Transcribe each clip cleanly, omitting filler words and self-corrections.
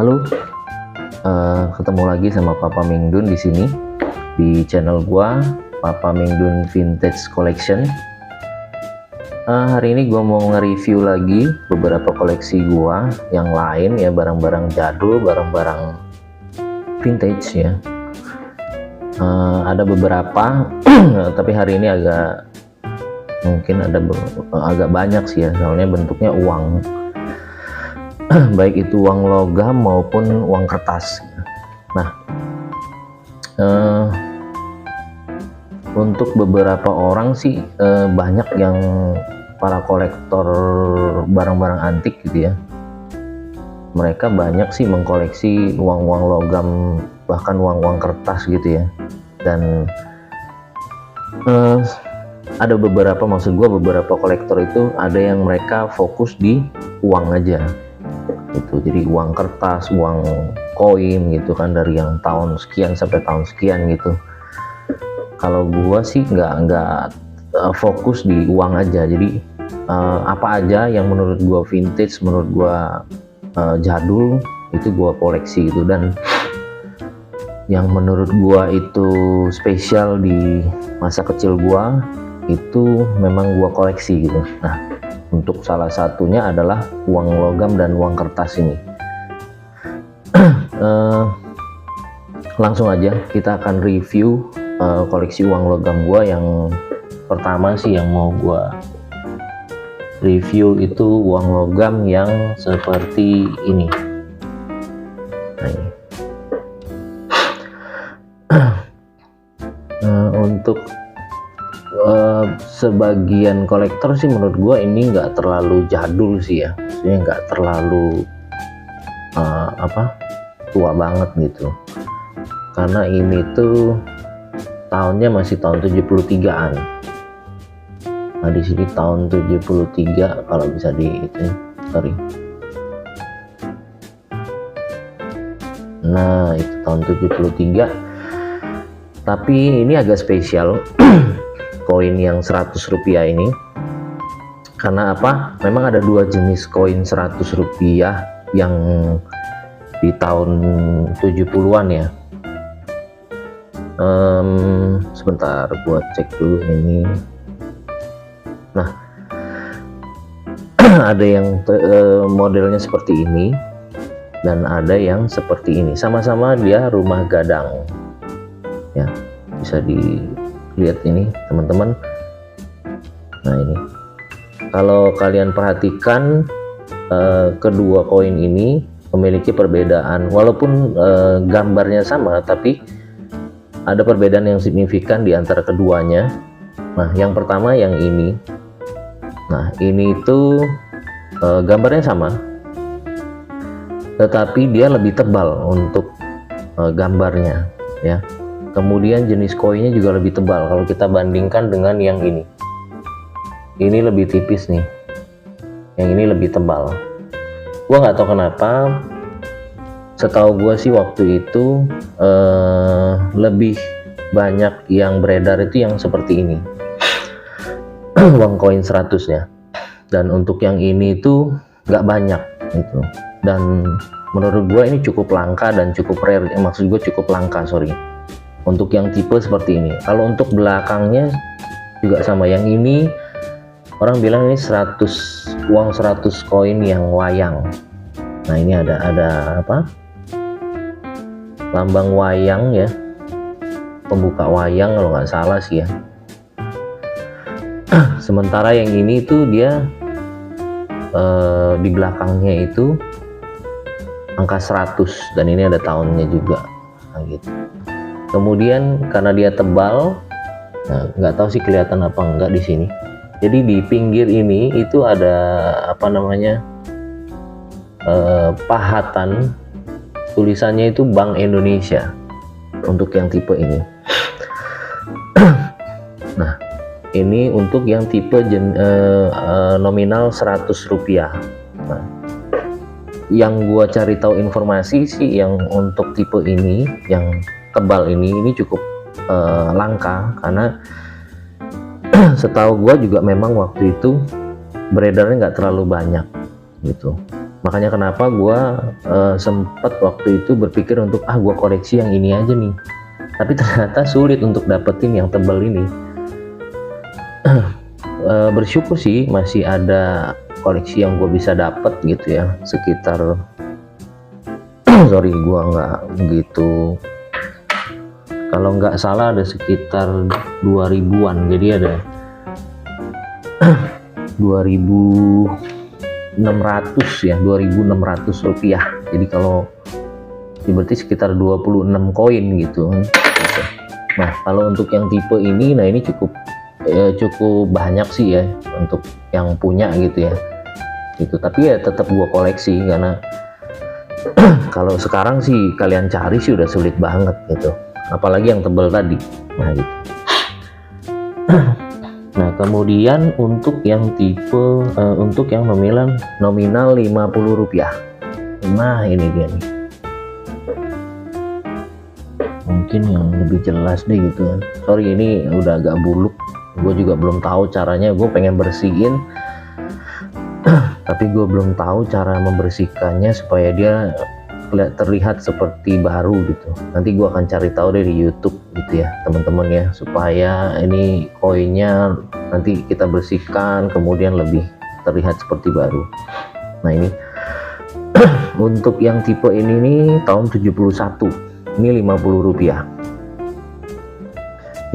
Halo, ketemu lagi sama Papa Mingdun di sini di channel gua, Papa Mingdun Vintage Collection. Hari ini gua mau nge-review lagi beberapa koleksi gua yang lain ya, barang-barang jadul, barang-barang vintage ya. Ada beberapa, tapi hari ini agak banyak sih ya, soalnya bentuknya uang. Baik itu uang logam maupun uang kertas. Nah, untuk beberapa orang sih banyak yang para kolektor barang-barang antik gitu ya, mereka banyak sih mengkoleksi uang-uang logam, bahkan uang-uang kertas gitu ya. Dan ada beberapa, beberapa kolektor itu ada yang mereka fokus di uang aja gitu, jadi uang kertas, uang koin gitu kan, dari yang tahun sekian sampai tahun sekian gitu. Kalau gua sih nggak fokus di uang aja, jadi apa aja yang menurut gua vintage, menurut gua jadul, itu gua koleksi gitu. Dan yang menurut gua itu spesial di masa kecil gua, itu memang gua koleksi gitu. Nah, untuk salah satunya adalah uang logam dan uang kertas ini. Langsung aja kita akan review koleksi uang logam gua. Yang pertama sih yang mau gua review itu uang logam yang seperti ini. Nah, ini. Untuk sebagian kolektor sih menurut gue ini nggak terlalu jadul sih ya, maksudnya nggak terlalu tua banget gitu, karena ini tuh tahunnya masih tahun 73-an. Nah, di sini tahun 73, kalau bisa nah itu tahun 73. Tapi ini agak spesial koin yang 100 rupiah ini, karena apa? Memang ada dua jenis koin 100 rupiah yang di tahun 70-an ya. Sebentar buat cek dulu ini. Nah, ada yang modelnya seperti ini dan ada yang seperti ini. Sama-sama dia rumah gadang ya, bisa dilihat ini teman-teman. Nah, ini kalau kalian perhatikan, kedua koin ini memiliki perbedaan, walaupun gambarnya sama, tapi ada perbedaan yang signifikan di antara keduanya. Nah, yang pertama yang ini. Nah, ini itu gambarnya sama, tetapi dia lebih tebal untuk gambarnya ya. Kemudian jenis koinnya juga lebih tebal kalau kita bandingkan dengan yang ini. Ini lebih tipis nih, yang ini lebih tebal. Gua nggak tahu kenapa, setahu gua sih waktu itu lebih banyak yang beredar itu yang seperti ini, uang koin 100 ya. Dan untuk yang ini itu nggak banyak gitu. Dan menurut gua ini cukup langka dan cukup rare, maksud gue cukup langka, sorry, untuk yang tipe seperti ini. Kalau untuk belakangnya juga sama, yang ini orang bilang ini uang 100 koin yang wayang. Nah, ini ada apa, lambang wayang ya, pembuka wayang kalau nggak salah sih ya. Sementara yang ini tuh dia di belakangnya itu angka 100 dan ini ada tahunnya juga. Nah, gitu. Kemudian karena dia tebal, nah, nggak tahu sih kelihatan apa enggak di sini. Jadi di pinggir ini itu ada apa namanya, pahatan tulisannya itu Bank Indonesia untuk yang tipe ini. Nah, ini untuk yang tipe nominal 100 rupiah. Nah, yang gua cari tahu informasi sih yang untuk tipe ini yang tebal ini cukup langka, karena setahu gua juga memang waktu itu beredarnya nggak terlalu banyak gitu. Makanya kenapa gue sempet waktu itu berpikir untuk gue koleksi yang ini aja nih, tapi ternyata sulit untuk dapetin yang tebal ini. Bersyukur sih masih ada koleksi yang gue bisa dapet gitu ya, sekitar sorry gue nggak begitu, kalau nggak salah ada sekitar 2000-an, jadi ada 2.600 ya, 2.600 rupiah. Jadi kalau berarti sekitar 26 koin gitu. Nah kalau untuk yang tipe ini, nah ini cukup banyak sih ya untuk yang punya gitu ya. Gitu. Tapi ya tetap gua koleksi karena kalau sekarang sih kalian cari sih udah sulit banget gitu. Apalagi yang tebel tadi. Nah gitu. Nah kemudian untuk yang tipe untuk yang nominal 50 rupiah. Nah ini dia nih, mungkin yang lebih jelas deh gitu kan. Sorry ini udah agak buluk, gue juga belum tahu caranya. Gue pengen bersihin tapi gue belum tahu cara membersihkannya supaya dia terlihat seperti baru gitu. Nanti gue akan cari tahu dari YouTube gitu ya teman-teman ya, supaya ini koinnya nanti kita bersihkan kemudian lebih terlihat seperti baru. Nah ini untuk yang tipe ini nih tahun 71, ini 50 rupiah.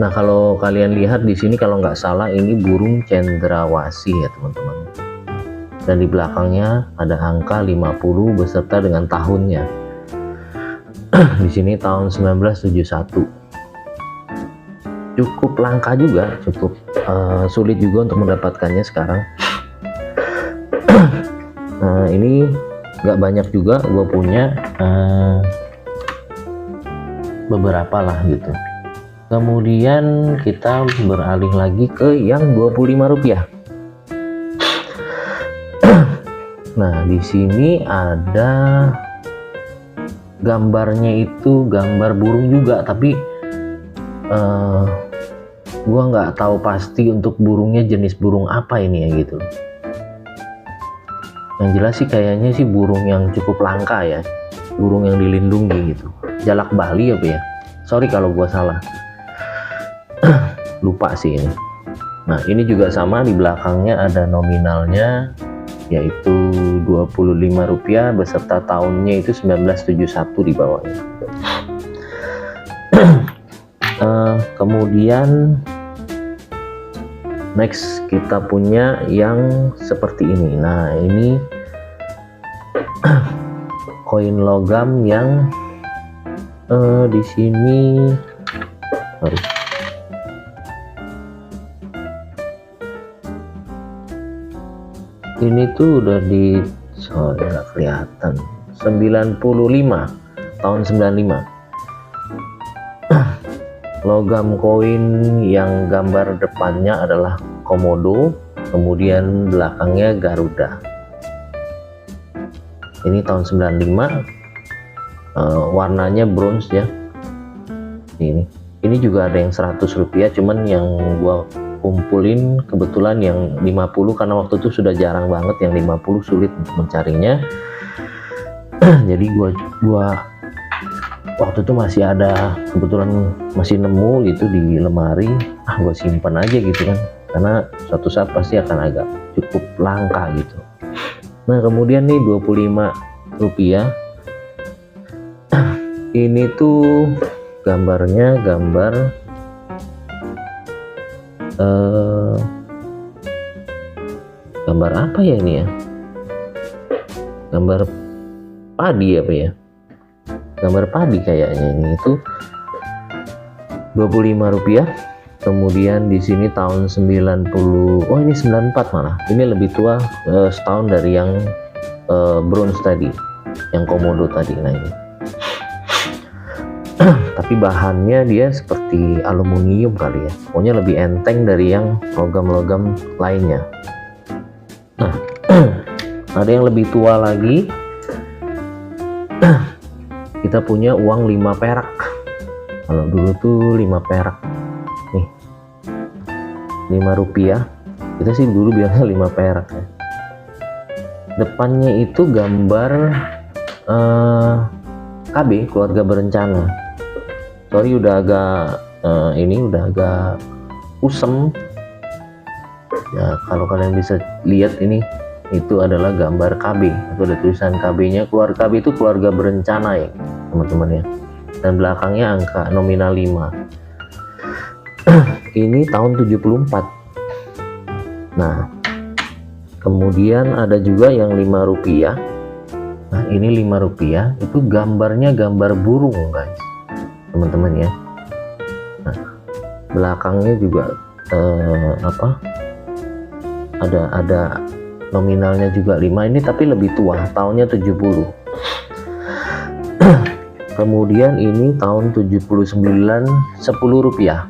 Nah kalau kalian lihat di sini kalau nggak salah ini burung cendrawasih ya teman-teman, dan di belakangnya ada angka 50 beserta dengan tahunnya. Di sini tahun 1971. Cukup langka juga, cukup sulit juga untuk mendapatkannya sekarang. Nah ini nggak banyak juga, gue punya beberapa lah gitu. Kemudian kita beralih lagi ke yang 25 rupiah. Nah di sini ada gambarnya, itu gambar burung juga, tapi gua nggak tahu pasti untuk burungnya jenis burung apa ini ya gitu. Yang jelas sih kayaknya sih burung yang cukup langka ya, burung yang dilindungi gitu, jalak Bali apa ya, sorry kalau gua salah. Lupa sih ini. Nah ini juga sama, di belakangnya ada nominalnya yaitu 25 rupiah beserta tahunnya itu 1971 di bawahnya. Kemudian next kita punya yang seperti ini. Nah ini koin logam yang di sini ini tuh udah di nggak kelihatan, 95 tahun 95. Logam koin yang gambar depannya adalah komodo, kemudian belakangnya Garuda. Ini tahun 95, warnanya bronze ya. Ini juga ada yang 100 rupiah, cuman yang gua kumpulin kebetulan yang 50 karena waktu itu sudah jarang banget, yang 50 sulit untuk mencarinya. Jadi gua waktu itu masih ada, kebetulan masih nemu gitu di lemari, gua simpan aja gitu kan, karena suatu saat pasti akan agak cukup langka gitu. Nah kemudian nih 25 rupiah ini tuh gambarnya gambar gambar apa ya ini ya, gambar padi apa ya, gambar padi kayaknya. Ini itu 25 rupiah. Kemudian di sini tahun 90, oh ini 94 malah, ini lebih tua, setahun dari yang bronze tadi, yang komodo tadi. Nah ini tapi bahannya dia seperti aluminium kali ya, pokoknya lebih enteng dari yang logam-logam lainnya. Nah ada yang lebih tua lagi, kita punya uang 5 perak. Kalau dulu tuh 5 perak nih, 5 rupiah, kita sih dulu bilangnya 5 perak ya. depannya itu gambar KB, keluarga berencana. Sorry udah agak ini udah agak usem ya. Kalau kalian bisa lihat ini, itu adalah gambar KB atau ada tulisan KB-nya. Keluarga KB itu keluarga berencana ya teman-teman ya, dan belakangnya angka nominal 5. Ini tahun 74. Nah kemudian ada juga yang 5 rupiah. Nah ini 5 rupiah, itu gambarnya gambar burung guys, teman-teman ya. Nah belakangnya juga ada nominalnya juga 5, ini tapi lebih tua, tahunnya 70. Kemudian ini tahun 79, 10 rupiah.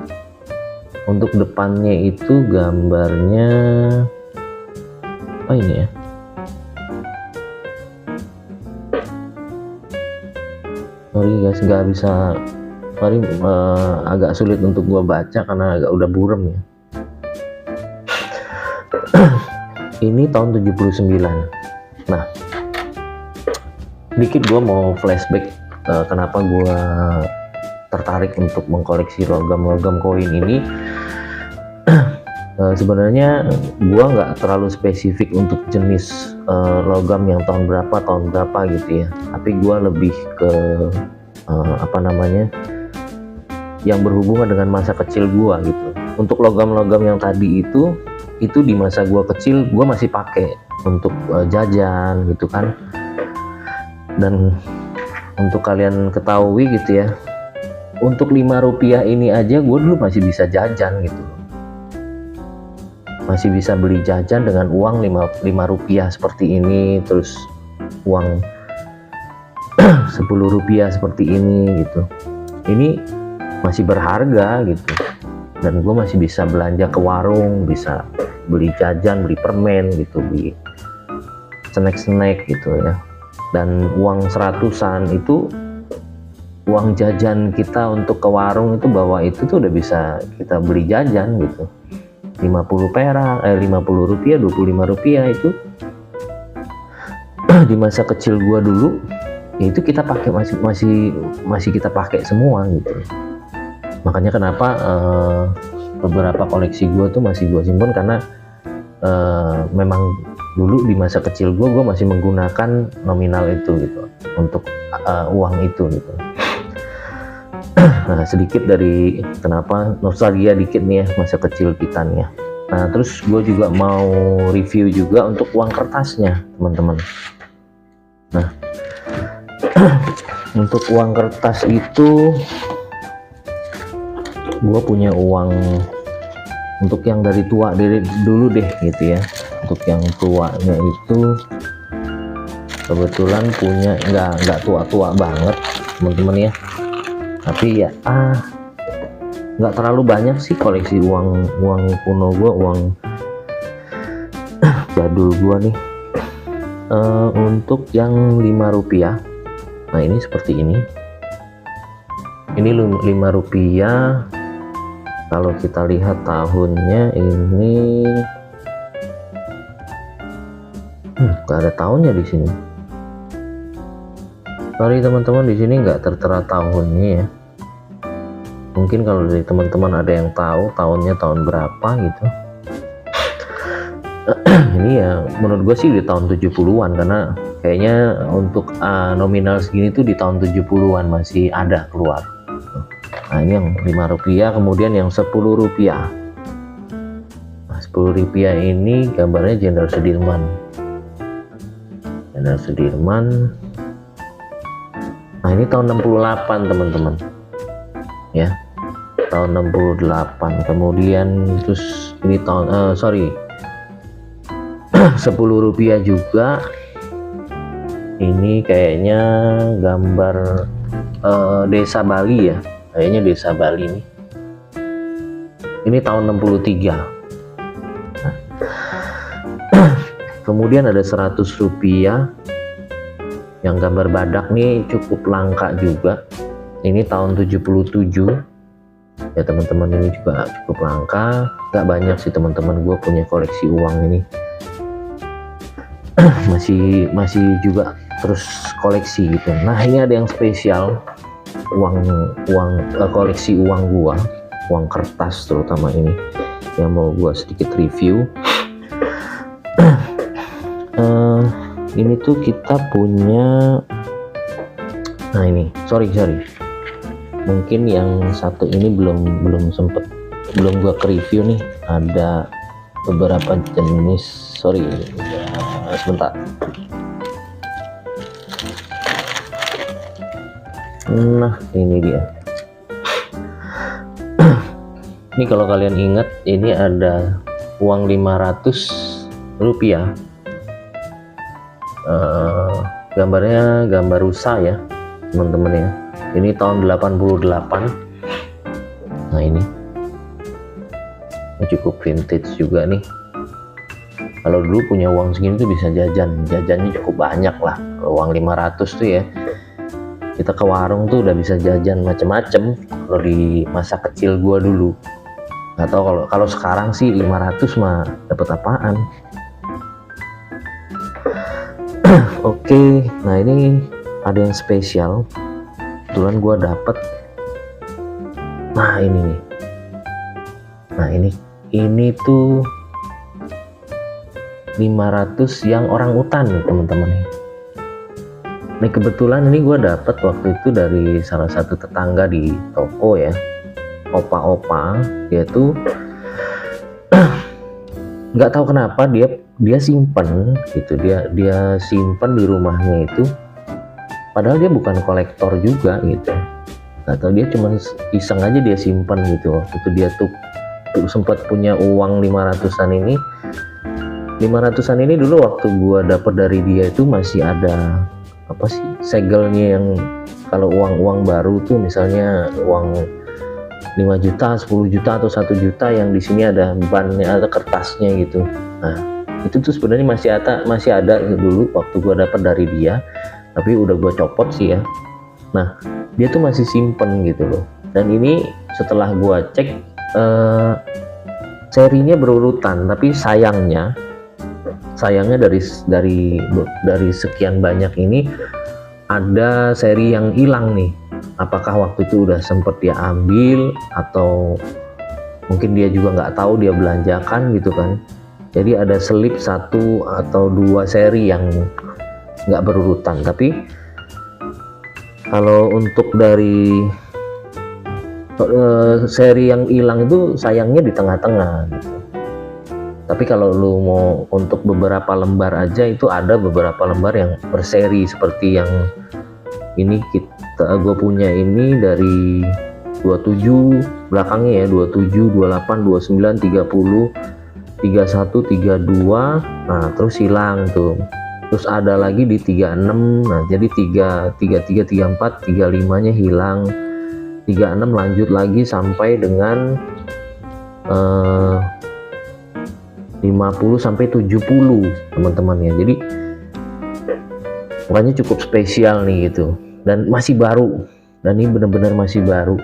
Untuk depannya itu gambarnya apa ini ya, sorry guys nggak bisa, sorry agak sulit untuk gua baca karena agak udah burem ya. Ini tahun 79. Nah dikit gua mau flashback kenapa gua tertarik untuk mengkoleksi logam-logam koin ini. Sebenarnya gua nggak terlalu spesifik untuk jenis logam yang tahun berapa gitu ya, tapi gua lebih ke yang berhubungan dengan masa kecil gua gitu. Untuk logam-logam yang tadi itu di masa gua kecil gua masih pakai untuk jajan gitu kan. Dan untuk kalian ketahui gitu ya, untuk 5 rupiah ini aja gue dulu masih bisa jajan gitu, masih bisa beli jajan dengan uang 5 rupiah seperti ini, terus uang 10 rupiah seperti ini gitu. Ini masih berharga gitu, dan gue masih bisa belanja ke warung, bisa beli jajan, beli permen gitu, beli snack gitu ya. Dan uang 100-an itu uang jajan kita untuk ke warung itu, bawa itu tuh udah bisa kita beli jajan gitu. 50 perak, 50 rupiah, 25 rupiah itu di masa kecil gua dulu itu kita pakai, masih kita pakai semua gitu. Makanya kenapa beberapa koleksi gua tuh masih gua simpan, karena memang dulu di masa kecil gua masih menggunakan nominal itu gitu untuk uang itu gitu. Nah sedikit dari kenapa nostalgia dikit nih ya masa kecil kita nih ya. Nah terus gue juga mau review juga untuk uang kertasnya teman-teman. Nah untuk uang kertas itu gue punya uang untuk yang dari tua dulu deh gitu ya. Untuk yang tuanya itu kebetulan punya nggak tua-tua banget teman-teman ya, tapi ya nggak terlalu banyak sih koleksi uang kuno gua, uang jadul gua nih. Untuk yang 5 rupiah, nah ini seperti ini 5 rupiah. Kalau kita lihat tahunnya ini nggak ada tahunnya di sini. Sorry teman-teman, di sini nggak tertera tahunnya ya. Mungkin kalau dari teman-teman ada yang tahu tahunnya tahun berapa gitu. Ini ya menurut gue sih di tahun 70-an, karena kayaknya untuk nominal segini tuh di tahun 70-an masih ada keluar. Nah ini yang 5 rupiah, kemudian yang 10 rupiah. Nah, 10 rupiah ini gambarnya Jenderal Sudirman. Jenderal Sudirman. Nah ini tahun 68 teman-teman ya, tahun 68. Kemudian terus ini tahun 10 rupiah juga. Ini kayaknya gambar desa Bali ya, kayaknya desa Bali nih. Ini tahun 63. Nah. Kemudian ada 100 rupiah yang gambar badak nih, cukup langka juga. Ini tahun 77 ya teman-teman, ini juga cukup langka. Gak banyak sih teman-teman gue punya koleksi uang ini. masih juga terus koleksi gitu. Nah ini ada yang spesial, koleksi uang gua, uang kertas terutama ini yang mau gua sedikit review. Ini tuh kita punya, nah ini sorry mungkin yang satu ini belum gua ke review nih. Ada beberapa jenis, sorry sebentar. Nah ini dia. Ini kalau kalian ingat, ini ada uang 500 rupiah. Gambarnya gambar rusa ya teman-teman ya. Ini tahun 88. Nah ini cukup vintage juga nih. Kalau dulu punya uang segini tuh bisa jajannya cukup banyak lah. Kalau uang 500 tuh ya, kita ke warung tuh udah bisa jajan macem-macem. Kalau di masa kecil gua dulu, nggak tahu kalau sekarang sih 500 mah dapat apaan. Oke, nah ini ada yang spesial. Kebetulan gua dapet. Nah ini nih. Nah ini tuh 500 yang orang utan nih teman-teman nih. Ini kebetulan ini gue dapet waktu itu dari salah satu tetangga di toko ya, opa-opa. Dia tuh nggak tahu kenapa dia simpen gitu, dia simpen di rumahnya itu, padahal dia bukan kolektor juga gitu. Nggak tahu, dia cuma iseng aja dia simpen gitu. Waktu itu dia tuh sempat punya uang 500-an ini. 500-an ini dulu waktu gua dapet dari dia itu masih ada apa sih, segelnya, yang kalau uang baru tuh misalnya uang 5 juta, 10 juta atau 1 juta yang di sini ada bannya atau kertasnya gitu. Nah, itu tuh sebenarnya masih ada dulu waktu gua dapet dari dia, tapi udah gua copot sih ya. Nah, dia tuh masih simpen gitu loh. Dan ini setelah gua cek serinya berurutan, tapi sayangnya dari sekian banyak ini ada seri yang hilang nih. Apakah waktu itu udah sempet dia ambil, atau mungkin dia juga nggak tahu dia belanjakan gitu kan. Jadi ada selip 1 atau 2 seri yang nggak berurutan. Tapi kalau untuk dari seri yang hilang itu sayangnya di tengah-tengah gitu. Tapi kalau lu mau untuk beberapa lembar aja, itu ada beberapa lembar yang berseri seperti yang ini gue punya ini dari 27 belakangnya ya, 27, 28, 29, 30, 31, 32. Nah terus hilang tuh. Terus ada lagi di 36. Nah jadi 33, 34, 35 nya hilang. 36 lanjut lagi sampai dengan 50 sampai 70 teman-teman ya. Jadi makanya cukup spesial nih gitu, dan masih baru, dan ini benar-benar masih baru.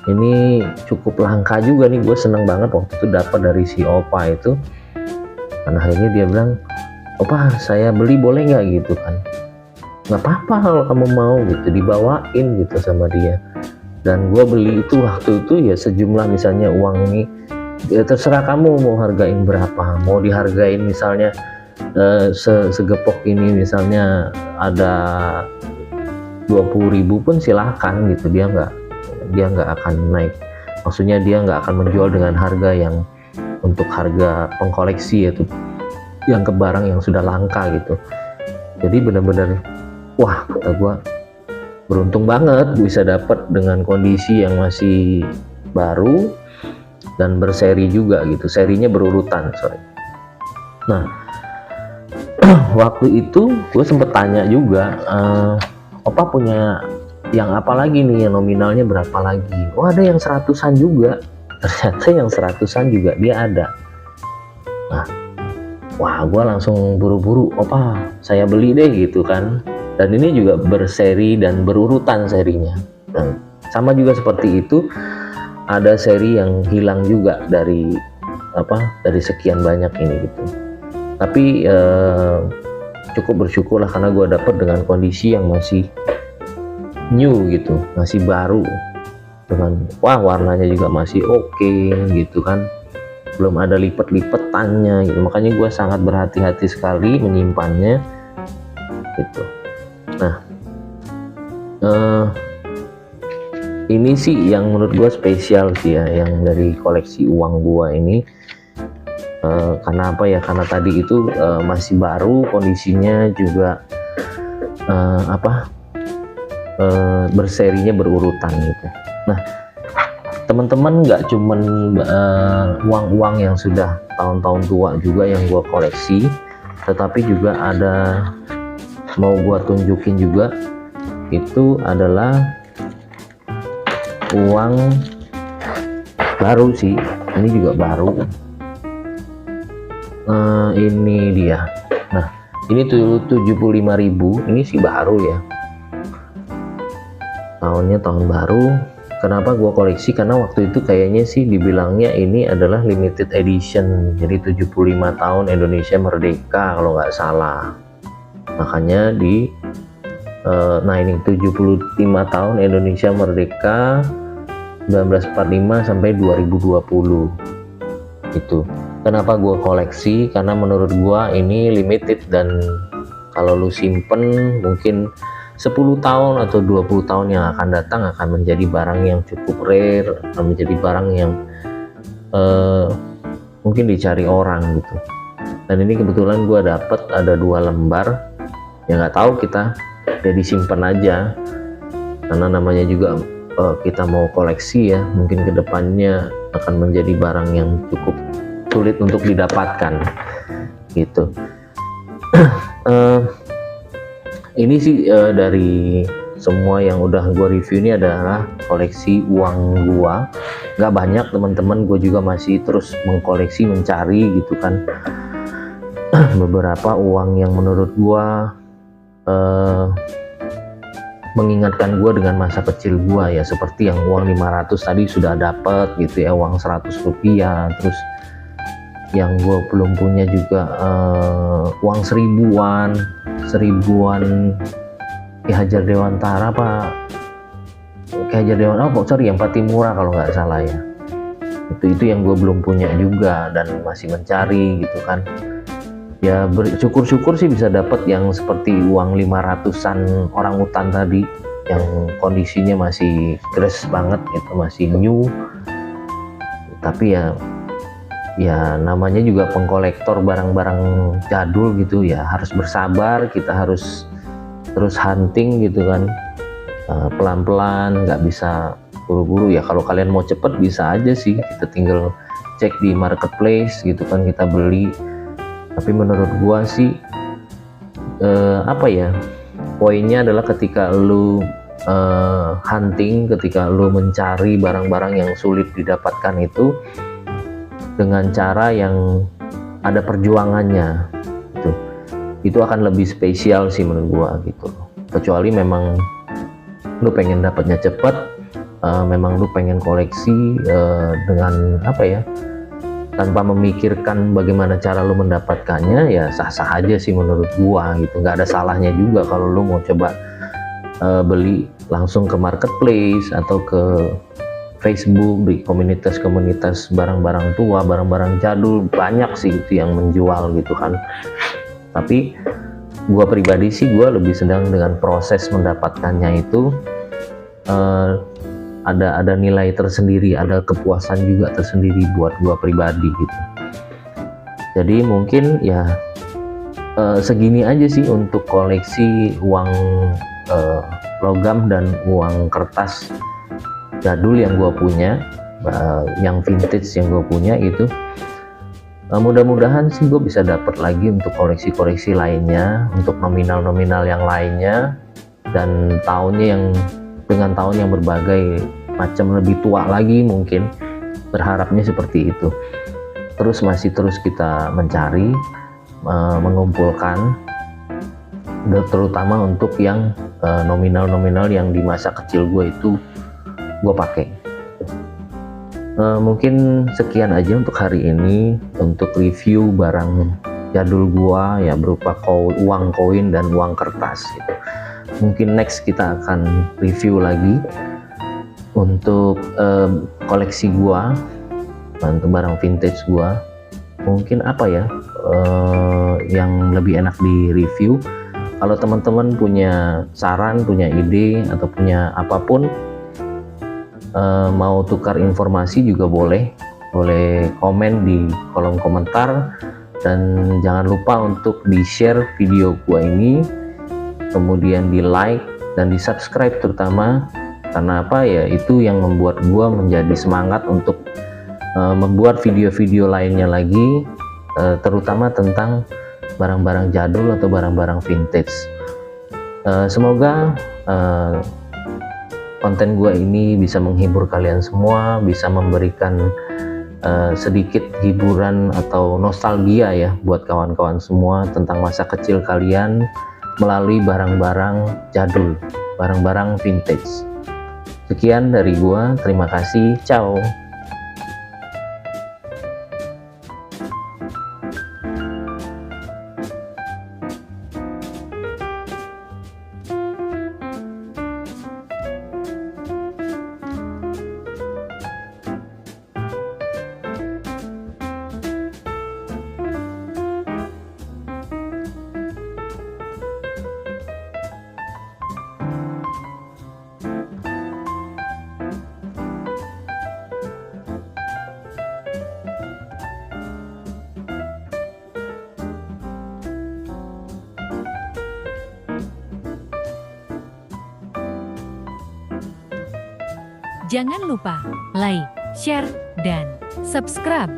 Ini cukup langka juga nih. Gue seneng banget waktu itu dapat dari si opa itu, karena akhirnya dia bilang, opa saya beli boleh nggak gitu kan. Nggak apa-apa kalau kamu mau gitu, dibawain gitu sama dia. Dan gue beli itu waktu itu ya sejumlah, misalnya uang ini ya terserah kamu mau hargain berapa. Mau dihargain misalnya segepok ini misalnya ada 20.000 pun silahkan gitu. Dia nggak akan naik, maksudnya dia nggak akan menjual dengan harga yang untuk harga pengkoleksi, yaitu yang ke barang yang sudah langka gitu. Jadi benar-benar wah, kata gua beruntung banget bisa dapat dengan kondisi yang masih baru dan berseri juga gitu, serinya berurutan, sorry. Nah waktu itu gue sempet tanya juga, opa punya yang apa lagi nih, yang nominalnya berapa lagi? Oh ada yang 100-an juga. Ternyata yang 100-an juga dia ada. Nah wah, gue langsung buru-buru, opa saya beli deh gitu kan. Dan ini juga berseri dan berurutan serinya. Nah, sama juga seperti itu, ada seri yang hilang juga dari sekian banyak ini gitu. Tapi cukup bersyukur lah karena gue dapet dengan kondisi yang masih new gitu, masih baru, dengan warnanya juga masih oke gitu kan, belum ada lipet-lipetannya gitu. Makanya gue sangat berhati-hati sekali menyimpannya gitu. Nah, ini sih yang menurut gue spesial sih ya, yang dari koleksi uang gue ini. Karena apa ya, karena tadi itu masih baru, kondisinya juga berserinya berurutan gitu. Nah, teman-teman, nggak cuman uang-uang yang sudah tahun-tahun tua juga yang gue koleksi, tetapi juga ada, mau gue tunjukin juga, itu adalah uang baru sih. Ini juga baru. Ini dia. Nah, ini tuh 75.000. Ini sih baru ya, tahunnya tahun baru. Kenapa gua koleksi? Karena waktu itu kayaknya sih dibilangnya ini adalah limited edition, jadi 75 tahun Indonesia merdeka kalau nggak salah. Makanya nah ini 75 tahun Indonesia merdeka 1945 sampai 2020 itu. Kenapa gue koleksi? Karena menurut gue ini limited, dan kalau lu simpen mungkin 10 tahun atau 20 tahun yang akan datang akan menjadi barang yang cukup rare, akan menjadi barang yang mungkin dicari orang gitu. Dan ini kebetulan gue dapet ada 2 lembar, ya nggak tahu, kita jadi simpen aja, karena namanya juga kita mau koleksi ya, mungkin kedepannya akan menjadi barang yang cukup sulit untuk didapatkan gitu. Ini sih dari semua yang udah gue review ini adalah koleksi uang gua. Nggak banyak teman-teman, gue juga masih terus mengkoleksi, mencari gitu kan, beberapa uang yang menurut gua mengingatkan gue dengan masa kecil gue ya, seperti yang uang 500 tadi sudah dapat gitu ya, uang 100 rupiah. Terus yang gue belum punya juga uang seribuan Ki Hajar Dewantara yang Patimura kalau nggak salah ya. Itu yang gue belum punya juga dan masih mencari gitu kan. Ya bersyukur-syukur sih bisa dapat yang seperti uang 500-an orang utan tadi, yang kondisinya masih fresh banget gitu, masih new. Tapi ya namanya juga pengkolektor barang-barang jadul gitu ya, harus bersabar, kita harus terus hunting gitu kan, pelan-pelan, nggak bisa buru-buru ya. Kalau kalian mau cepet bisa aja sih, kita tinggal cek di marketplace gitu kan, kita beli. Tapi menurut gua sih poinnya adalah ketika lu hunting, ketika lu mencari barang-barang yang sulit didapatkan itu dengan cara yang ada perjuangannya gitu, itu akan lebih spesial sih menurut gua gitu. Kecuali memang lu pengen dapatnya cepet, memang lu pengen koleksi dengan tanpa memikirkan bagaimana cara lu mendapatkannya, ya sah-sah aja sih menurut gua gitu. Nggak ada salahnya juga kalau lu mau coba beli langsung ke marketplace atau ke Facebook, di komunitas-komunitas barang-barang tua, barang-barang jadul, banyak sih itu yang menjual gitu kan. Tapi gua pribadi sih, gua lebih senang dengan proses mendapatkannya itu. Ada nilai tersendiri, ada kepuasan juga tersendiri buat gua pribadi gitu. Jadi mungkin ya segini aja sih untuk koleksi uang logam dan uang kertas jadul yang gue punya, yang vintage yang gue punya gitu. Mudah-mudahan sih gue bisa dapat lagi untuk koleksi-koleksi lainnya, untuk nominal-nominal yang lainnya, dan dengan tahun yang berbagai macam, lebih tua lagi mungkin, berharapnya seperti itu. Terus masih terus kita mencari, mengumpulkan, terutama untuk yang nominal-nominal yang di masa kecil gue itu gue pakai. Mungkin sekian aja untuk hari ini, untuk review barang jadul gua ya, berupa uang koin dan uang kertas gitu. Mungkin next kita akan review lagi untuk koleksi gua, untuk barang vintage gua. Mungkin apa ya yang lebih enak di review. Kalau teman-teman punya saran, punya ide, atau punya apapun, mau tukar informasi juga boleh komen di kolom komentar. Dan jangan lupa untuk di share video gua ini, kemudian di like dan di subscribe terutama, karena apa ya, itu yang membuat gua menjadi semangat untuk membuat video-video lainnya lagi, terutama tentang barang-barang jadul atau barang-barang vintage. Semoga konten gua ini bisa menghibur kalian semua, bisa memberikan sedikit hiburan atau nostalgia ya buat kawan-kawan semua tentang masa kecil kalian melalui barang-barang jadul, barang-barang vintage. Sekian dari gua, terima kasih, ciao. Jangan lupa like, share, dan subscribe.